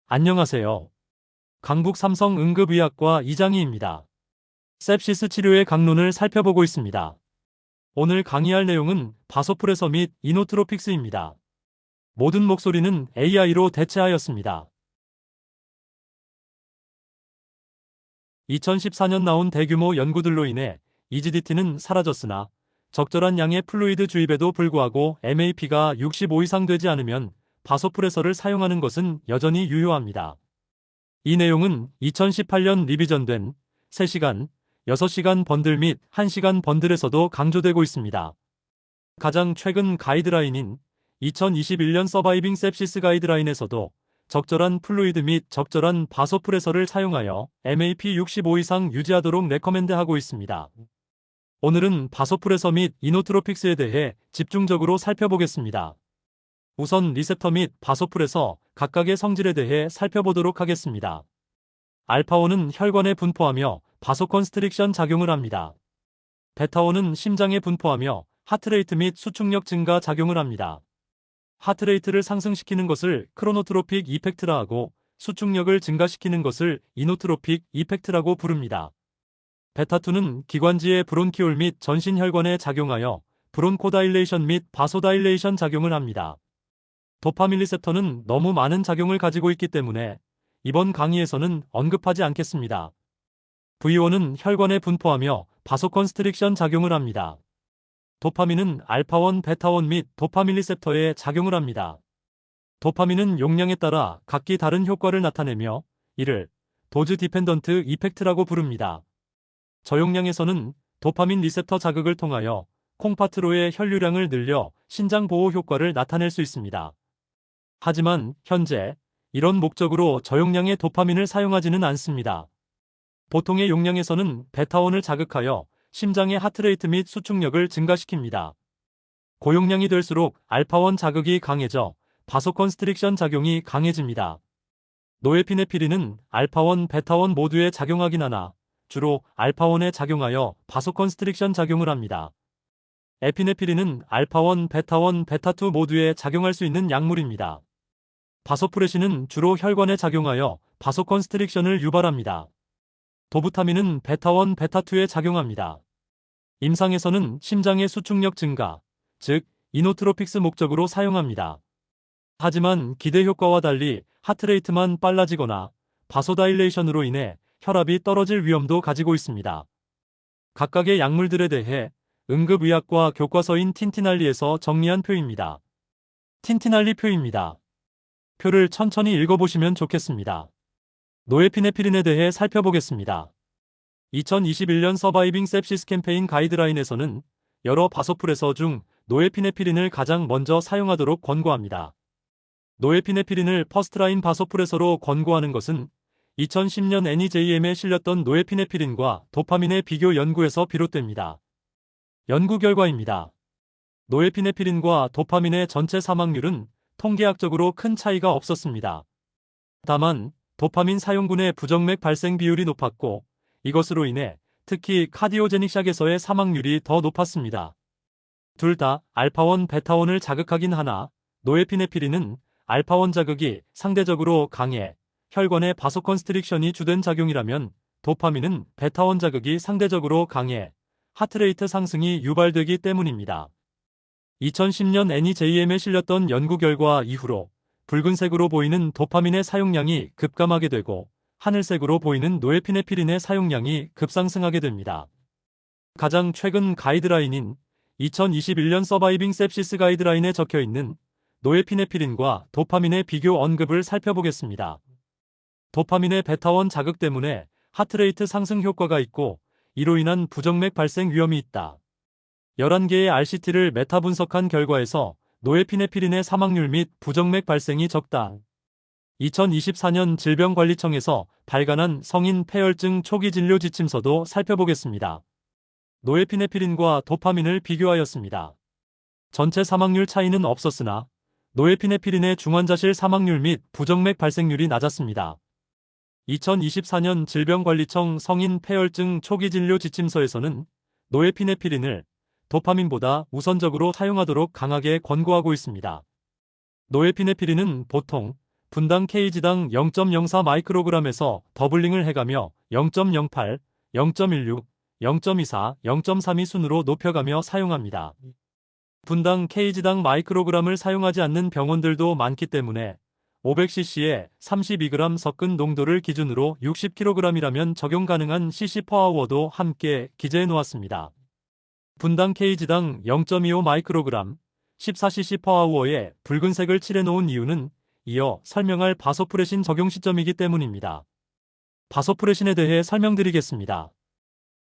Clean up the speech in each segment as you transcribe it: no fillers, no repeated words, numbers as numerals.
안녕하세요. 강북 삼성 응급의학과 이장희입니다. 셉시스 치료의 강론을 살펴보고 있습니다. 오늘 강의할 내용은 바소프레서 및 이노트로픽스입니다. 모든 목소리는 AI로 대체하였습니다. 2014년 나온 대규모 연구들로 인해 EGDT는 사라졌으나 적절한 양의 플루이드 주입에도 불구하고 MAP가 65 이상 되지 않으면 바소프레서를 사용하는 것은 여전히 유효합니다. 이 내용은 2018년 리비전된 3시간, 6시간 번들 및 1시간 번들에서도 강조되고 있습니다. 가장 최근 가이드라인인 2021년 서바이빙 셉시스 가이드라인에서도 적절한 플루이드 및 적절한 바소프레서를 사용하여 MAP 65 이상 유지하도록 레커멘드하고 있습니다. 오늘은 바소프레서 및 이노트로픽스에 대해 집중적으로 살펴보겠습니다. 우선 리셉터 및 바소프레서 각각의 성질에 대해 살펴보도록 하겠습니다. 알파원은 혈관에 분포하며 바소컨스트릭션 작용을 합니다. 베타원은 심장에 분포하며 하트레이트 및 수축력 증가 작용을 합니다. 하트레이트를 상승시키는 것을 크로노트로픽 이펙트라 하고 수축력을 증가시키는 것을 이노트로픽 이펙트라고 부릅니다. 베타2는 기관지의 브론키올 및 전신혈관에 작용하여 브론코다일레이션 및 바소다일레이션 작용을 합니다. 도파민 리셉터는 너무 많은 작용을 가지고 있기 때문에 이번 강의에서는 언급하지 않겠습니다. V1은 혈관에 분포하며 바소컨스트릭션 작용을 합니다. 도파민은 알파원, 베타원 및 도파민 리셉터에 작용을 합니다. 도파민은 용량에 따라 각기 다른 효과를 나타내며 이를 도즈 디펜던트 이펙트라고 부릅니다. 저용량에서는 도파민 리셉터 자극을 통하여 콩파트로의 혈류량을 늘려 신장 보호 효과를 나타낼 수 있습니다. 하지만 현재 이런 목적으로 저용량의 도파민을 사용하지는 않습니다. 보통의 용량에서는 베타원을 자극하여 심장의 하트레이트 및 수축력을 증가시킵니다. 고용량이 될수록 알파원 자극이 강해져 바소컨스트릭션 작용이 강해집니다. 노에피네피린은 알파원, 베타원 모두에 작용하긴 하나 주로 알파원에 작용하여 바소컨스트릭션 작용을 합니다. 에피네피린은 알파원, 베타원, 베타2 모두에 작용할 수 있는 약물입니다. 바소프레신은 주로 혈관에 작용하여 바소컨스트릭션을 유발합니다. 도부타민은 베타1, 베타2에 작용합니다. 임상에서는 심장의 수축력 증가, 즉 이노트로픽스 목적으로 사용합니다. 하지만 기대 효과와 달리 하트레이트만 빨라지거나 바소다일레이션으로 인해 혈압이 떨어질 위험도 가지고 있습니다. 각각의 약물들에 대해 응급의학과 교과서인 틴티날리에서 정리한 표입니다. 틴티날리 표입니다. 표를 천천히 읽어보시면 좋겠습니다. 노에피네피린에 대해 살펴보겠습니다. 2021년 서바이빙 셉시스 캠페인 가이드라인에서는 여러 바소프레서 중 노에피네피린을 가장 먼저 사용하도록 권고합니다. 노에피네피린을 퍼스트라인 바소프레서로 권고하는 것은 2010년 NEJM에 실렸던 노에피네피린과 도파민의 비교 연구에서 비롯됩니다. 연구 결과입니다. 노에피네피린과 도파민의 전체 사망률은 통계학적으로 큰 차이가 없었습니다. 다만 도파민 사용군의 부정맥 발생 비율이 높았고 이것으로 인해 특히 카디오제닉 샥에서의 사망률이 더 높았습니다. 둘 다 알파원, 베타원을 자극하긴 하나 노에피네피린은 알파원 자극이 상대적으로 강해 혈관의 바소컨스트릭션이 주된 작용이라면 도파민은 베타원 자극이 상대적으로 강해 하트레이트 상승이 유발되기 때문입니다. 2010년 NEJM에 실렸던 연구 결과 이후로 붉은색으로 보이는 도파민의 사용량이 급감하게 되고 하늘색으로 보이는 노에피네피린의 사용량이 급상승하게 됩니다. 가장 최근 가이드라인인 2021년 서바이빙 셉시스 가이드라인에 적혀있는 노에피네피린과 도파민의 비교 언급을 살펴보겠습니다. 도파민의 베타원 자극 때문에 하트레이트 상승 효과가 있고 이로 인한 부정맥 발생 위험이 있다. 11개의 RCT를 메타 분석한 결과에서 노에피네피린의 사망률 및 부정맥 발생이 적다. 2024년 질병관리청에서 발간한 성인 폐혈증 초기 진료 지침서도 살펴보겠습니다. 노에피네피린과 도파민을 비교하였습니다. 전체 사망률 차이는 없었으나 노에피네피린의 중환자실 사망률 및 부정맥 발생률이 낮았습니다. 2024년 질병관리청 성인 폐혈증 초기 진료 지침서에서는 노에피네피린을 도파민보다 우선적으로 사용하도록 강하게 권고하고 있습니다. 노에피네피린은 보통 분당 kg당 0.04 마이크로그램에서 더블링을 해가며 0.08, 0.16, 0.24, 0.32 순으로 높여가며 사용합니다. 분당 kg당 마이크로그램을 사용하지 않는 병원들도 많기 때문에 500cc에 32g 섞은 농도를 기준으로 60kg이라면 적용 가능한 cc/h도 함께 기재해 놓았습니다. 분당 kg당 0.25 마이크로그램, 14cc/h에 붉은색을 칠해 놓은 이유는 이어 설명할 바소프레신 적용 시점이기 때문입니다. 바소프레신에 대해 설명드리겠습니다.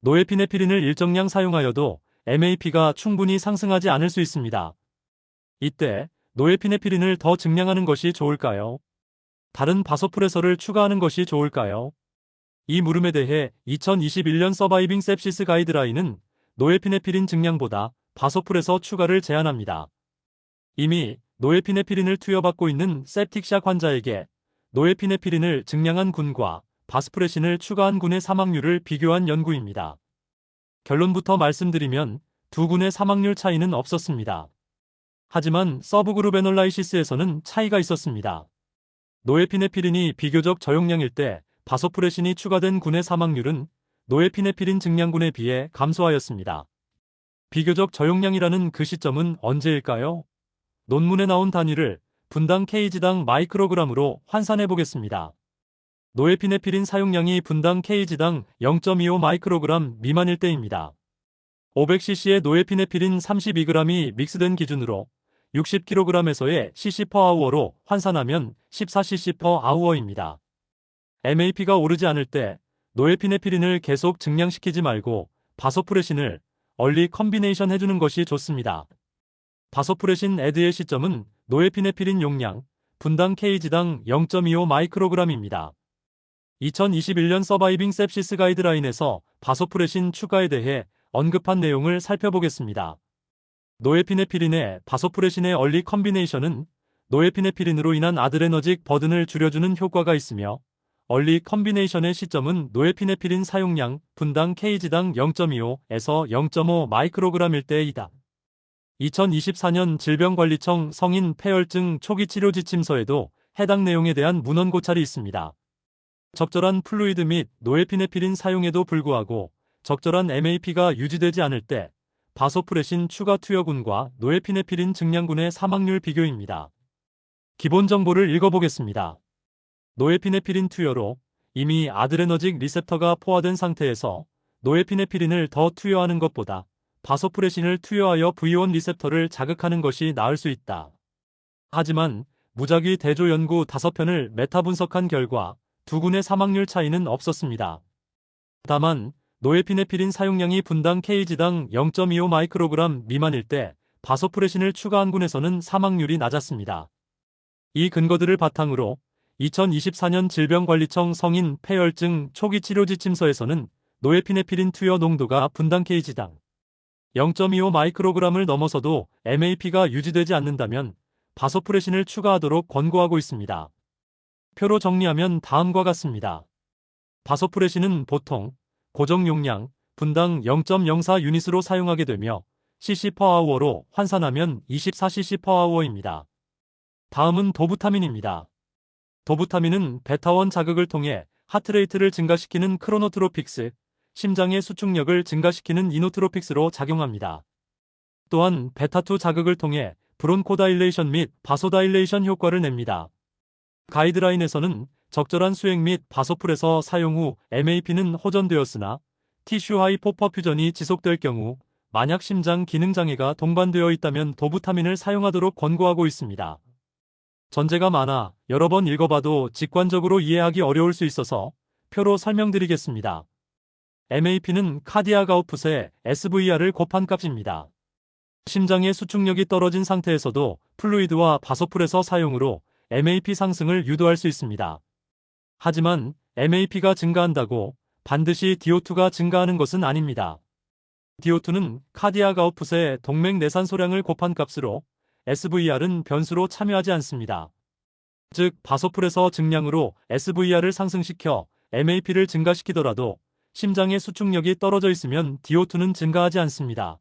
노에피네피린을 일정량 사용하여도 MAP가 충분히 상승하지 않을 수 있습니다. 이때 노에피네피린을 더 증량하는 것이 좋을까요? 다른 바소프레서를 추가하는 것이 좋을까요? 이 물음에 대해 2021년 서바이빙 sepsis 가이드라인은 노에피네피린 증량보다 바소프레서 추가를 제한합니다. 이미 노에피네피린을 투여받고 있는 septic샷 환자에게 노에피네피린을 증량한 군과 바스프레신을 추가한 군의 사망률을 비교한 연구입니다. 결론부터 말씀드리면 두 군의 사망률 차이는 없었습니다. 하지만 서브그룹 애널라이시스에서는 차이가 있었습니다. 노에피네피린이 비교적 저용량일 때 바소프레신이 추가된 군의 사망률은 노에피네피린 증량군에 비해 감소하였습니다. 비교적 저용량이라는 그 시점은 언제일까요? 논문에 나온 단위를 분당 kg당 마이크로그램으로 환산해 보겠습니다. 노에피네피린 사용량이 분당 kg당 0.25 마이크로그램 미만일 때입니다. 500cc의 노에피네피린 32g이 믹스된 기준으로 60kg에서의 cc/h로 환산하면 14cc/h입니다. MAP가 오르지 않을 때 노에피네피린을 계속 증량시키지 말고 바소프레신을 얼리 컨비네이션 해주는 것이 좋습니다. 바소프레신 애드의 시점은 노에피네피린 용량 분당 kg당 0.25 마이크로그램입니다. 2021년 서바이빙 sepsis 가이드라인에서 바소프레신 추가에 대해 언급한 내용을 살펴보겠습니다. 노에피네피린의 바소프레신의 얼리 컨비네이션은 노에피네피린으로 인한 아드레너직 버든을 줄여주는 효과가 있으며 얼리 컨비네이션의 시점은 노에피네피린 사용량 분당 kg당 0.25에서 0.5 마이크로그램일 때이다. 2024년 질병관리청 성인 폐혈증 초기 치료 지침서에도 해당 내용에 대한 문헌 고찰이 있습니다. 적절한 플루이드 및 노에피네피린 사용에도 불구하고 적절한 MAP가 유지되지 않을 때 바소프레신 추가 투여군과 노에피네피린 증량군의 사망률 비교입니다. 기본 정보를 읽어보겠습니다. 노에피네피린 투여로 이미 아드레너직 리셉터가 포화된 상태에서 노에피네피린을 더 투여하는 것보다 바소프레신을 투여하여 V1 리셉터를 자극하는 것이 나을 수 있다. 하지만 무작위 대조 연구 5편을 메타 분석한 결과 두 군의 사망률 차이는 없었습니다. 다만 노에피네피린 사용량이 분당 kg당 0.25 마이크로그램 미만일 때 바소프레신을 추가한 군에서는 사망률이 낮았습니다. 이 근거들을 바탕으로 2024년 질병관리청 성인 폐혈증 초기 치료 지침서에서는 노에피네피린 투여 농도가 분당 kg당 0.25 마이크로그램을 넘어서도 MAP가 유지되지 않는다면 바소프레신을 추가하도록 권고하고 있습니다. 표로 정리하면 다음과 같습니다. 바소프레신은 보통 고정 용량 분당 0.04 유닛으로 사용하게 되며 cc/h로 환산하면 24cc/h입니다. 다음은 도부타민입니다. 도부타민은 베타1 자극을 통해 하트레이트를 증가시키는 크로노트로픽스, 심장의 수축력을 증가시키는 이노트로픽스로 작용합니다. 또한 베타2 자극을 통해 브론코다일레이션 및 바소다일레이션 효과를 냅니다. 가이드라인에서는 적절한 수행 및 바소프레서 사용 후 MAP는 호전되었으나 티슈 하이포퍼퓨전이 지속될 경우 만약 심장 기능 장애가 동반되어 있다면 도부타민을 사용하도록 권고하고 있습니다. 전제가 많아 여러 번 읽어봐도 직관적으로 이해하기 어려울 수 있어서 표로 설명드리겠습니다. MAP는 카디악 아웃풋의 SVR을 곱한 값입니다. 심장의 수축력이 떨어진 상태에서도 플루이드와 바소프레서 사용으로 MAP 상승을 유도할 수 있습니다. 하지만 MAP가 증가한다고 반드시 DO2가 증가하는 것은 아닙니다. DO2는 카디악 아웃풋의 동맥 내산소량을 곱한 값으로 SVR은 변수로 참여하지 않습니다. 즉 바소프레서 증량으로 SVR을 상승시켜 MAP를 증가시키더라도 심장의 수축력이 떨어져 있으면 DO2는 증가하지 않습니다.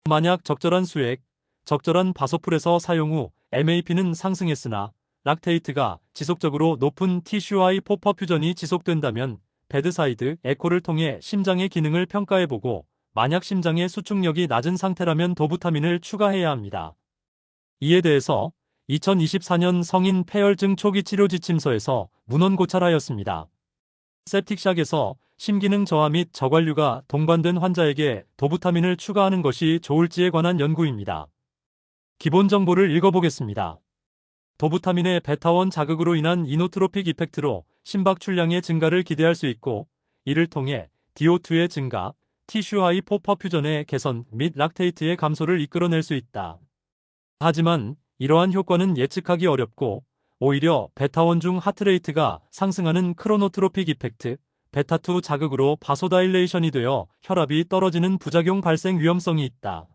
만약 적절한 수액, 적절한 바소프레서 사용 후 MAP는 상승했으나 락테이트가 지속적으로 높은 티슈와의 포퍼퓨전이 지속된다면 베드사이드 에코를 통해 심장의 기능을 평가해보고 만약 심장의 수축력이 낮은 상태라면 도부타민을 추가해야 합니다. 이에 대해서 2024년 성인 폐혈증 초기 치료 지침서에서 문헌 고찰하였습니다. septic샥에서 심기능 저하 및 저관류가 동반된 환자에게 도부타민을 추가하는 것이 좋을지에 관한 연구입니다. 기본 정보를 읽어보겠습니다. 도부타민의 베타1 자극으로 인한 이노트로픽 이펙트로 심박 출량의 증가를 기대할 수 있고, 이를 통해 DO2의 증가, 티슈 하이 포퍼퓨전의 개선 및 락테이트의 감소를 이끌어낼 수 있다. 하지만 이러한 효과는 예측하기 어렵고, 오히려 베타1 중 하트레이트가 상승하는 크로노트로픽 이펙트, 베타2 자극으로 바소다일레이션이 되어 혈압이 떨어지는 부작용 발생 위험성이 있다.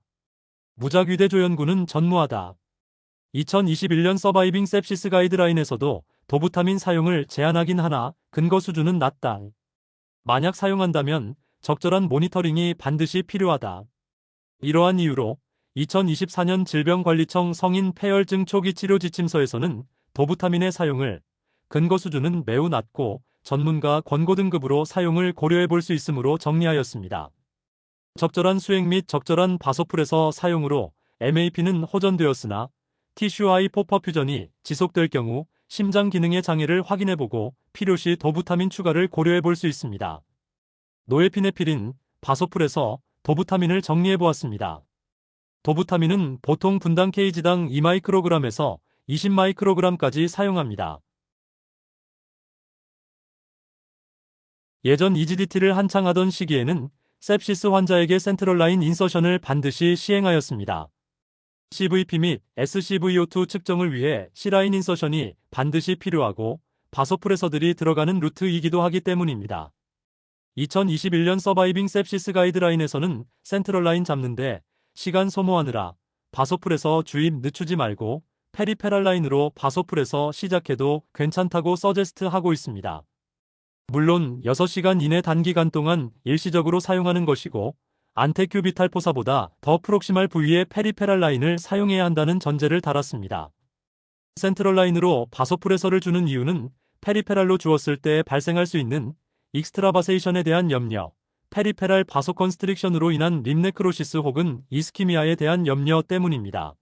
무작위대조 연구는 전무하다. 2021년 서바이빙 sepsis 가이드라인에서도 도부타민 사용을 제한하긴 하나 근거 수준은 낮다. 만약 사용한다면 적절한 모니터링이 반드시 필요하다. 이러한 이유로 2024년 질병관리청 성인 폐혈증 초기 치료 지침서에서는 도부타민의 사용을 근거 수준은 매우 낮고 전문가 권고 등급으로 사용을 고려해 볼 수 있으므로 정리하였습니다. 적절한 수액 및 적절한 바소프레서 사용으로 MAP는 호전되었으나 티슈 하이 포퍼퓨전이 지속될 경우 심장 기능의 장애를 확인해보고 필요시 도부타민 추가를 고려해 볼 수 있습니다. 노에피네필린, 바소프레서, 도부타민을 정리해보았습니다. 도부타민은 보통 분당 kg당 2마이크로그램에서 20마이크로그램까지 사용합니다. 예전 EGDT를 한창 하던 시기에는 sepsis 환자에게 센트럴라인 인서션을 반드시 시행하였습니다. CVP 및 SCVO2 측정을 위해 C라인 인서션이 반드시 필요하고 바소프레서들이 들어가는 루트이기도 하기 때문입니다. 2021년 서바이빙 sepsis 가이드라인에서는 센트럴라인 잡는데 시간 소모하느라 바소프레서 주입 늦추지 말고 페리페랄 라인으로 바소프레서 시작해도 괜찮다고 서제스트하고 있습니다. 물론 6시간 이내 단기간 동안 일시적으로 사용하는 것이고 안테큐비탈포사보다 더 프록시말 부위의 페리페랄 라인을 사용해야 한다는 전제를 달았습니다. 센트럴 라인으로 바소프레서를 주는 이유는 페리페랄로 주었을 때 발생할 수 있는 익스트라바세이션에 대한 염려, 페리페랄 바소컨스트릭션으로 인한 림네크로시스 혹은 이스키미아에 대한 염려 때문입니다.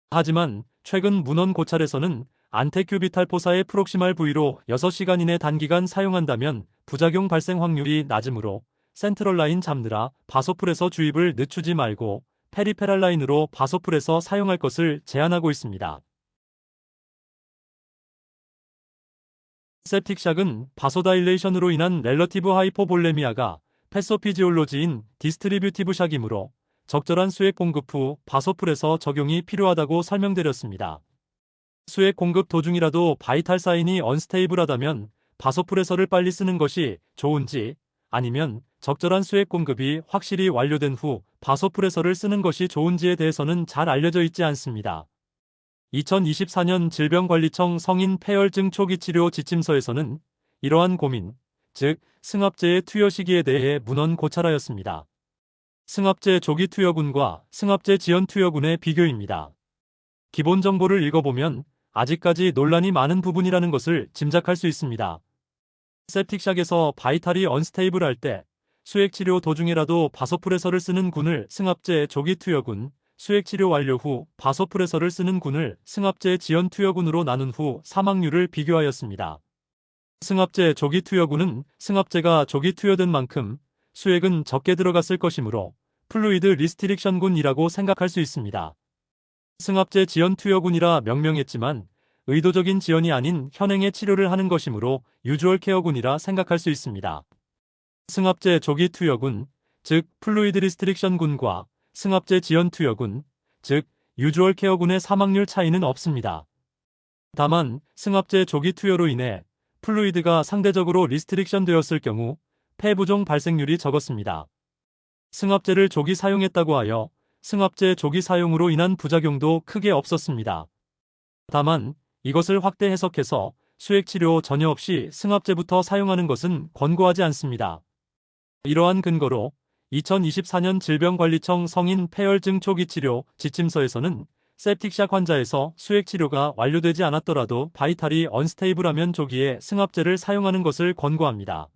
하지만 최근 문헌 고찰에서는 안테큐비탈포사의 프록시말 부위로 6시간 이내 단기간 사용한다면 부작용 발생 확률이 낮으므로 센트럴 라인 잡느라 바소프레서 주입을 늦추지 말고 페리페랄 라인으로 바소프레서 사용할 것을 제안하고 있습니다. septic샥은 바소다일레이션으로 인한 렐러티브 하이포볼레미아가 패소피지올로지인 디스트리뷰티브 샥이므로 적절한 수액 공급 후 바소프레서 적용이 필요하다고 설명드렸습니다. 수액 공급 도중이라도 바이탈 사인이 언스테이블하다면 바소프레서를 빨리 쓰는 것이 좋은지 아니면 적절한 수액 공급이 확실히 완료된 후 바소프레서를 쓰는 것이 좋은지에 대해서는 잘 알려져 있지 않습니다. 2024년 질병관리청 성인 폐혈증 초기 치료 지침서에서는 이러한 고민, 즉 승합제의 투여 시기에 대해 문헌 고찰하였습니다. 승합제 조기 투여군과 승합제 지연 투여군의 비교입니다. 기본 정보를 읽어보면 아직까지 논란이 많은 부분이라는 것을 짐작할 수 있습니다. septic샥에서 바이탈이 언스테이블할 때 수액치료 도중이라도 바소프레서를 쓰는 군을 승합제 조기 투여군, 수액치료 완료 후 바소프레서를 쓰는 군을 승합제 지연 투여군으로 나눈 후 사망률을 비교하였습니다. 승합제 조기 투여군은 승합제가 조기 투여된 만큼 수액은 적게 들어갔을 것이므로 플루이드 리스트릭션군이라고 생각할 수 있습니다. 승합제 지연 투여군이라 명명했지만 의도적인 지연이 아닌 현행의 치료를 하는 것이므로 유주얼 케어군이라 생각할 수 있습니다. 승합제 조기 투여군, 즉 플루이드 리스트릭션군과 승합제 지연 투여군, 즉 유주얼 케어군의 사망률 차이는 없습니다. 다만 승합제 조기 투여로 인해 플루이드가 상대적으로 리스트릭션 되었을 경우 폐부종 발생률이 적었습니다. 승합제를 조기 사용했다고 하여 승합제 조기 사용으로 인한 부작용도 크게 없었습니다. 다만 이것을 확대 해석해서 수액치료 전혀 없이 승합제부터 사용하는 것은 권고하지 않습니다. 이러한 근거로 2024년 질병관리청 성인 폐혈증 초기 치료 지침서에서는 septic샷 환자에서 수액 치료가 완료되지 않았더라도 바이탈이 언스테이블하면 조기에 승합제를 사용하는 것을 권고합니다.